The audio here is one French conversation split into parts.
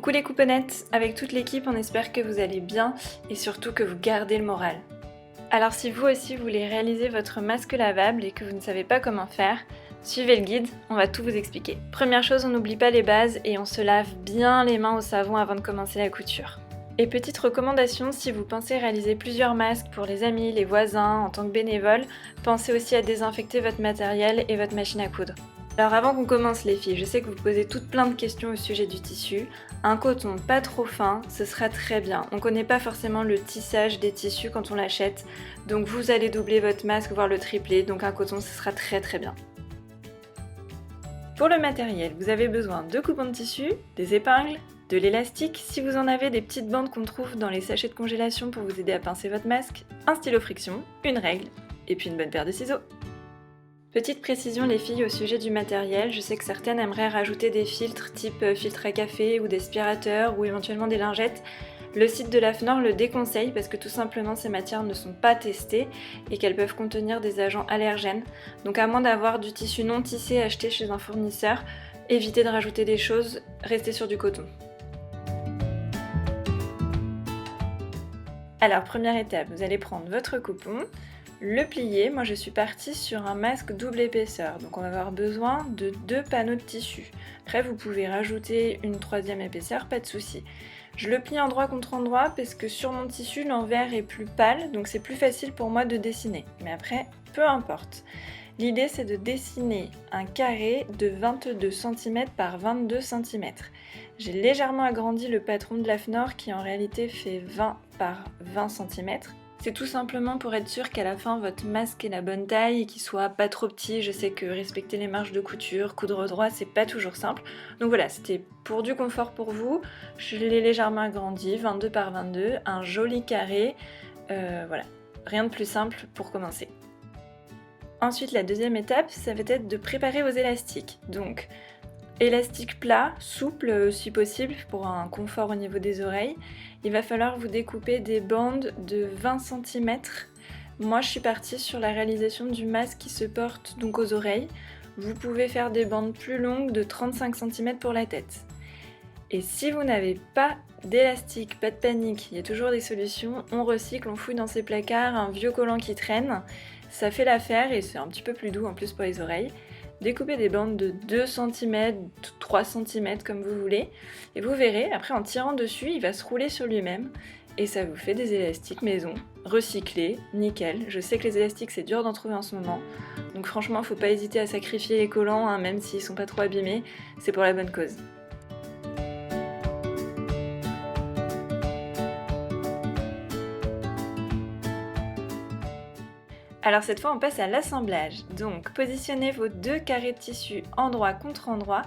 Coucou les couponnettes, avec toute l'équipe on espère que vous allez bien et surtout que vous gardez le moral. Alors si vous aussi voulez réaliser votre masque lavable et que vous ne savez pas comment faire, suivez le guide, on va tout vous expliquer. Première chose, on n'oublie pas les bases et on se lave bien les mains au savon avant de commencer la couture. Et petite recommandation, si vous pensez réaliser plusieurs masques pour les amis, les voisins, en tant que bénévole, pensez aussi à désinfecter votre matériel et votre machine à coudre. Alors avant qu'on commence les filles, je sais que vous posez toutes plein de questions au sujet du tissu. Un coton pas trop fin, ce sera très bien. On ne connaît pas forcément le tissage des tissus quand on l'achète, donc vous allez doubler votre masque, voire le tripler, donc un coton ce sera très bien. Pour le matériel, vous avez besoin de coupons de tissu, des épingles, de l'élastique, si vous en avez des petites bandes qu'on trouve dans les sachets de congélation pour vous aider à pincer votre masque, un stylo friction, une règle, et puis une bonne paire de ciseaux. Petite précision les filles au sujet du matériel, je sais que certaines aimeraient rajouter des filtres type filtre à café ou d'aspirateur ou éventuellement des lingettes. Le site de l'AFNOR le déconseille parce que tout simplement ces matières ne sont pas testées et qu'elles peuvent contenir des agents allergènes. Donc à moins d'avoir du tissu non tissé acheté chez un fournisseur, évitez de rajouter des choses, restez sur du coton. Alors première étape, vous allez prendre votre coupon, le plier. Moi je suis partie sur un masque double épaisseur, donc on va avoir besoin de 2 panneaux de tissu. Après vous pouvez rajouter une 3e épaisseur, pas de souci. Je le plie endroit contre endroit parce que sur mon tissu l'envers est plus pâle, donc c'est plus facile pour moi de dessiner. Mais après, peu importe. L'idée c'est de dessiner un carré de 22 cm par 22 cm. J'ai légèrement agrandi le patron de l'AFNOR qui en réalité fait 20 par 20 cm. C'est tout simplement pour être sûr qu'à la fin votre masque ait la bonne taille et qu'il soit pas trop petit. Je sais que respecter les marges de couture, coudre droit, c'est pas toujours simple. Donc voilà, c'était pour du confort pour vous. Je l'ai légèrement agrandi, 22 par 22, un joli carré. Voilà, rien de plus simple pour commencer. Ensuite, la deuxième étape, ça va être de préparer vos élastiques. Donc, élastique plat, souple si possible, pour un confort au niveau des oreilles. Il va falloir vous découper des bandes de 20 cm. Moi, je suis partie sur la réalisation du masque qui se porte donc aux oreilles. Vous pouvez faire des bandes plus longues de 35 cm pour la tête. Et si vous n'avez pas d'élastique, pas de panique, il y a toujours des solutions. On recycle, on fouille dans ses placards un vieux collant qui traîne. Ça fait l'affaire et c'est un petit peu plus doux en plus pour les oreilles. Découpez des bandes de 2 cm, 3 cm comme vous voulez. Et vous verrez, après en tirant dessus, il va se rouler sur lui-même. Et ça vous fait des élastiques maison, recyclés, nickel. Je sais que les élastiques c'est dur d'en trouver en ce moment. Donc franchement, faut pas hésiter à sacrifier les collants, hein, même s'ils sont pas trop abîmés. C'est pour la bonne cause. Alors cette fois on passe à l'assemblage, donc positionnez vos 2 carrés de tissu endroit contre endroit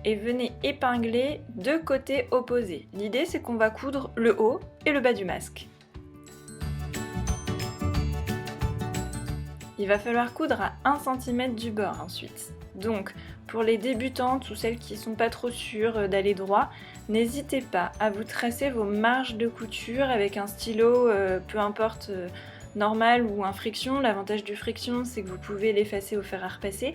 et venez épingler 2 côtés opposés. L'idée c'est qu'on va coudre le haut et le bas du masque. Il va falloir coudre à 1 cm du bord ensuite. Donc pour les débutantes ou celles qui ne sont pas trop sûres d'aller droit, n'hésitez pas à vous tracer vos marges de couture avec un stylo, peu importe normal ou un friction. L'avantage du friction c'est que vous pouvez l'effacer au fer à repasser.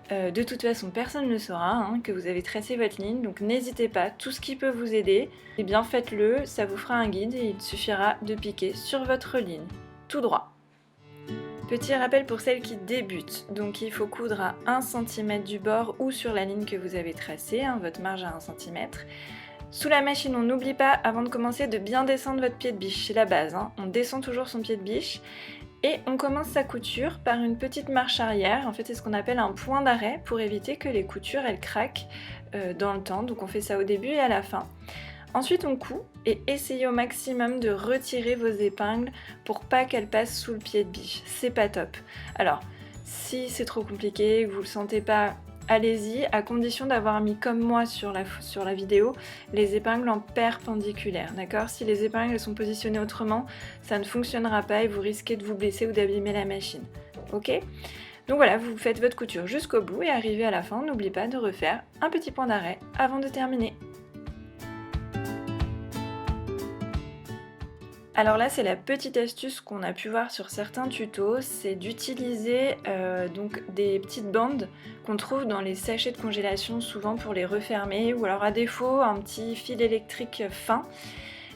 De toute façon personne ne saura hein, que vous avez tracé votre ligne, donc n'hésitez pas, tout ce qui peut vous aider, eh bien faites-le, ça vous fera un guide et il suffira de piquer sur votre ligne, tout droit. Petit rappel pour celles qui débutent, donc il faut coudre à 1 cm du bord ou sur la ligne que vous avez tracée, hein, votre marge à 1 cm. Sous la machine, on n'oublie pas, avant de commencer, de bien descendre votre pied de biche, c'est la base, hein. On descend toujours son pied de biche et on commence sa couture par une petite marche arrière. En fait, c'est ce qu'on appelle un point d'arrêt pour éviter que les coutures elles craquent dans le temps. Donc on fait ça au début et à la fin. Ensuite, on coud et essayez au maximum de retirer vos épingles pour pas qu'elles passent sous le pied de biche. C'est pas top. Alors, si c'est trop compliqué, que vous le sentez pas, allez-y, à condition d'avoir mis comme moi sur la vidéo, les épingles en perpendiculaire, d'accord? Si les épingles sont positionnées autrement, ça ne fonctionnera pas et vous risquez de vous blesser ou d'abîmer la machine, ok? Donc voilà, vous faites votre couture jusqu'au bout et arrivé à la fin, n'oubliez pas de refaire un petit point d'arrêt avant de terminer. Alors là, c'est la petite astuce qu'on a pu voir sur certains tutos, c'est d'utiliser donc des petites bandes qu'on trouve dans les sachets de congélation, souvent pour les refermer, ou alors à défaut un petit fil électrique fin.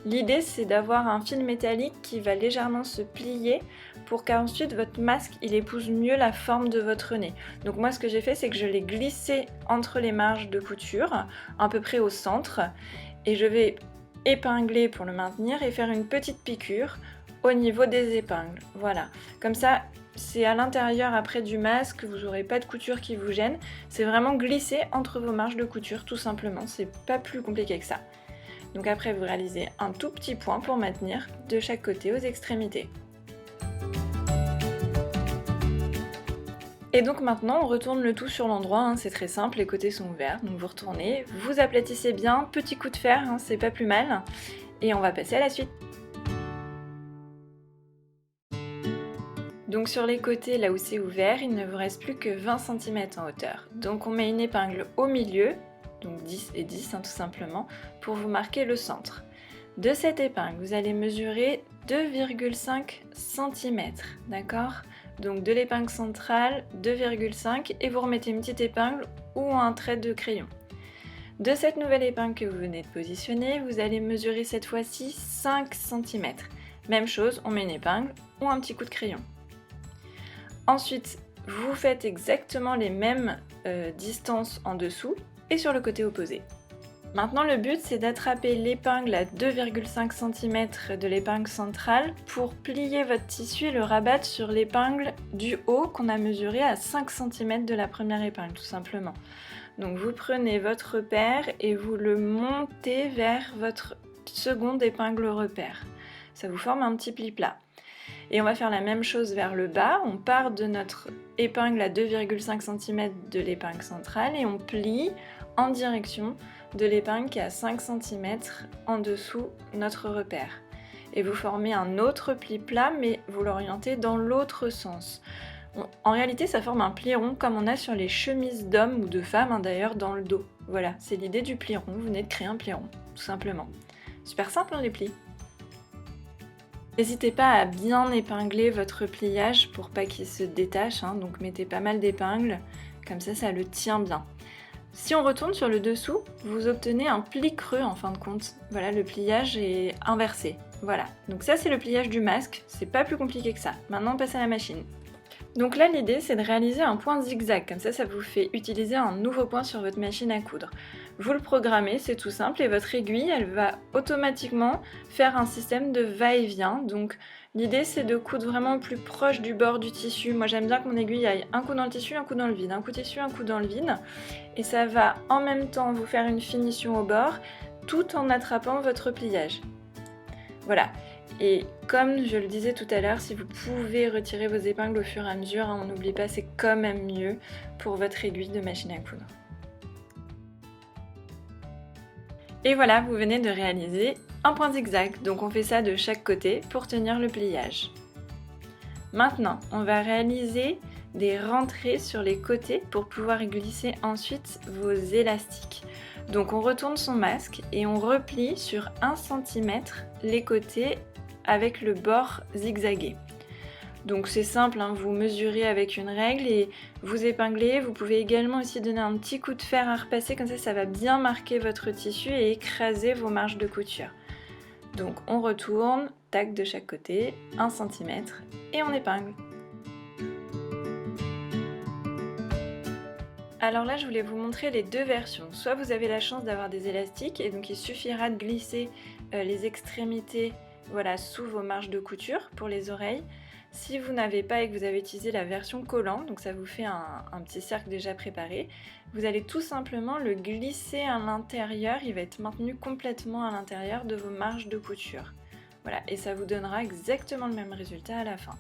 L'idée, c'est d'avoir un fil métallique qui va légèrement se plier pour qu'ensuite votre masque il épouse mieux la forme de votre nez. Donc moi, ce que j'ai fait, c'est que je l'ai glissé entre les marges de couture, à peu près au centre, et je vais épingler pour le maintenir et faire une petite piqûre au niveau des épingles. Voilà, comme ça c'est à l'intérieur après du masque, vous n'aurez pas de couture qui vous gêne, c'est vraiment glisser entre vos marges de couture tout simplement, c'est pas plus compliqué que ça. Donc après vous réalisez un tout petit point pour maintenir de chaque côté aux extrémités. Et donc maintenant on retourne le tout sur l'endroit, hein, c'est très simple, les côtés sont ouverts, donc vous retournez, vous aplatissez bien, petit coup de fer, hein, c'est pas plus mal, et on va passer à la suite. Donc sur les côtés, là où c'est ouvert, il ne vous reste plus que 20 cm en hauteur. Donc on met une épingle au milieu, donc 10 et 10 hein, tout simplement, pour vous marquer le centre. De cette épingle, vous allez mesurer 2,5 cm, d'accord ? Donc de l'épingle centrale, 2,5 et vous remettez une petite épingle ou un trait de crayon. De cette nouvelle épingle que vous venez de positionner, vous allez mesurer cette fois-ci 5 cm. Même chose, on met une épingle ou un petit coup de crayon. Ensuite, vous faites exactement les mêmes distances en dessous et sur le côté opposé. Maintenant, le but, c'est d'attraper l'épingle à 2,5 cm de l'épingle centrale pour plier votre tissu et le rabattre sur l'épingle du haut qu'on a mesuré à 5 cm de la première épingle, tout simplement. Donc vous prenez votre repère et vous le montez vers votre seconde épingle repère. Ça vous forme un petit pli plat. Et on va faire la même chose vers le bas. On part de notre épingle à 2,5 cm de l'épingle centrale et on plie en direction de l'épingle qui est à 5 cm en dessous notre repère. Et vous formez un autre pli plat, mais vous l'orientez dans l'autre sens. En réalité, ça forme un pli rond comme on a sur les chemises d'hommes ou de femmes, hein, d'ailleurs, dans le dos. Voilà, c'est l'idée du pli rond. Vous venez de créer un pli rond, tout simplement. Super simple, hein, les plis. N'hésitez pas à bien épingler votre pliage pour pas qu'il se détache, hein, donc mettez pas mal d'épingles, comme ça le tient bien. Si on retourne sur le dessous, vous obtenez un pli creux en fin de compte. Voilà, le pliage est inversé. Voilà, donc ça c'est le pliage du masque, c'est pas plus compliqué que ça. Maintenant on passe à la machine. Donc là l'idée c'est de réaliser un point zigzag, comme ça vous fait utiliser un nouveau point sur votre machine à coudre. Vous le programmez, c'est tout simple, et votre aiguille elle va automatiquement faire un système de va-et-vient. Donc l'idée c'est de coudre vraiment plus proche du bord du tissu. Moi j'aime bien que mon aiguille aille un coup dans le tissu, un coup dans le vide, un coup tissu, un coup dans le vide. Et ça va en même temps vous faire une finition au bord, tout en attrapant votre pliage. Voilà. Et comme je le disais tout à l'heure, si vous pouvez retirer vos épingles au fur et à mesure, hein, on n'oublie pas, c'est quand même mieux pour votre aiguille de machine à coudre. Et voilà, vous venez de réaliser un point zigzag, donc on fait ça de chaque côté pour tenir le pliage. Maintenant, on va réaliser des rentrées sur les côtés pour pouvoir y glisser ensuite vos élastiques. Donc on retourne son masque et on replie sur 1 cm les côtés avec le bord zigzagué. Donc c'est simple, hein, vous mesurez avec une règle et vous épinglez. Vous pouvez également aussi donner un petit coup de fer à repasser, comme ça va bien marquer votre tissu et écraser vos marges de couture. Donc on retourne, tac de chaque côté, 1 cm et on épingle. Alors là je voulais vous montrer les deux versions. Soit vous avez la chance d'avoir des élastiques et donc il suffira de glisser les extrémités sous vos marges de couture pour les oreilles. Si vous n'avez pas et que vous avez utilisé la version collant, donc ça vous fait un petit cercle déjà préparé, vous allez tout simplement le glisser à l'intérieur, il va être maintenu complètement à l'intérieur de vos marges de couture. Voilà, et ça vous donnera exactement le même résultat à la fin.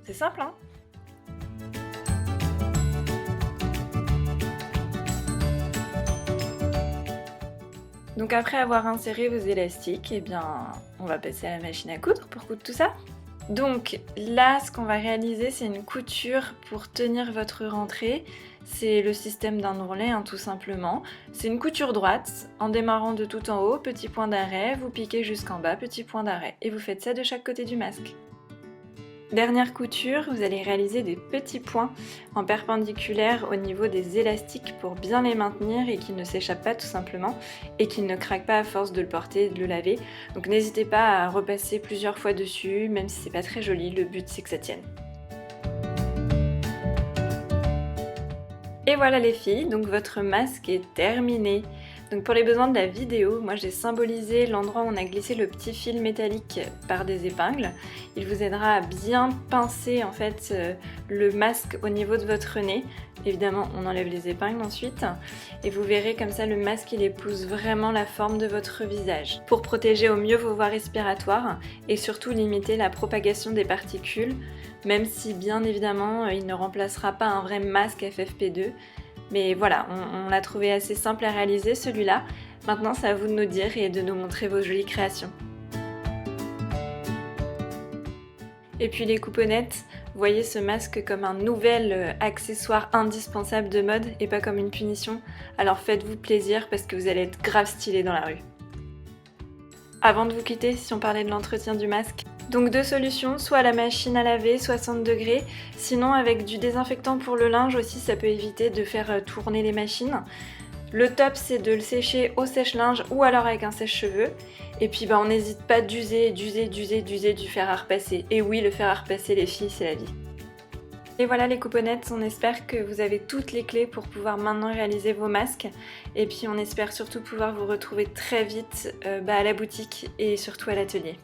C'est simple, hein ? Donc après avoir inséré vos élastiques, on va passer à la machine à coudre pour coudre tout ça. Donc là, ce qu'on va réaliser, c'est une couture pour tenir votre rentrée. C'est le système d'un ourlet, hein, tout simplement. C'est une couture droite, en démarrant de tout en haut, petit point d'arrêt, vous piquez jusqu'en bas, petit point d'arrêt. Et vous faites ça de chaque côté du masque. Dernière couture, vous allez réaliser des petits points en perpendiculaire au niveau des élastiques pour bien les maintenir et qu'ils ne s'échappent pas tout simplement et qu'ils ne craquent pas à force de le porter et de le laver. Donc n'hésitez pas à repasser plusieurs fois dessus, même si c'est pas très joli, le but c'est que ça tienne. Et voilà les filles, donc votre masque est terminé. Donc pour les besoins de la vidéo, moi j'ai symbolisé l'endroit où on a glissé le petit fil métallique par des épingles. Il vous aidera à bien pincer en fait le masque au niveau de votre nez. Évidemment on enlève les épingles ensuite et vous verrez comme ça le masque il épouse vraiment la forme de votre visage. Pour protéger au mieux vos voies respiratoires et surtout limiter la propagation des particules, même si bien évidemment il ne remplacera pas un vrai masque FFP2. Mais voilà, on l'a trouvé assez simple à réaliser celui-là. Maintenant, c'est à vous de nous dire et de nous montrer vos jolies créations. Et puis les couponnettes, voyez ce masque comme un nouvel accessoire indispensable de mode et pas comme une punition. Alors faites-vous plaisir parce que vous allez être grave stylé dans la rue. Avant de vous quitter, si on parlait de l'entretien du masque, donc deux solutions, soit à la machine à laver 60 degrés, sinon avec du désinfectant pour le linge aussi ça peut éviter de faire tourner les machines. Le top c'est de le sécher au sèche-linge ou alors avec un sèche-cheveux. Et puis on n'hésite pas d'user du fer à repasser. Et oui, le fer à repasser les filles, c'est la vie. Et voilà les couponnettes, on espère que vous avez toutes les clés pour pouvoir maintenant réaliser vos masques. Et puis on espère surtout pouvoir vous retrouver très vite à la boutique et surtout à l'atelier.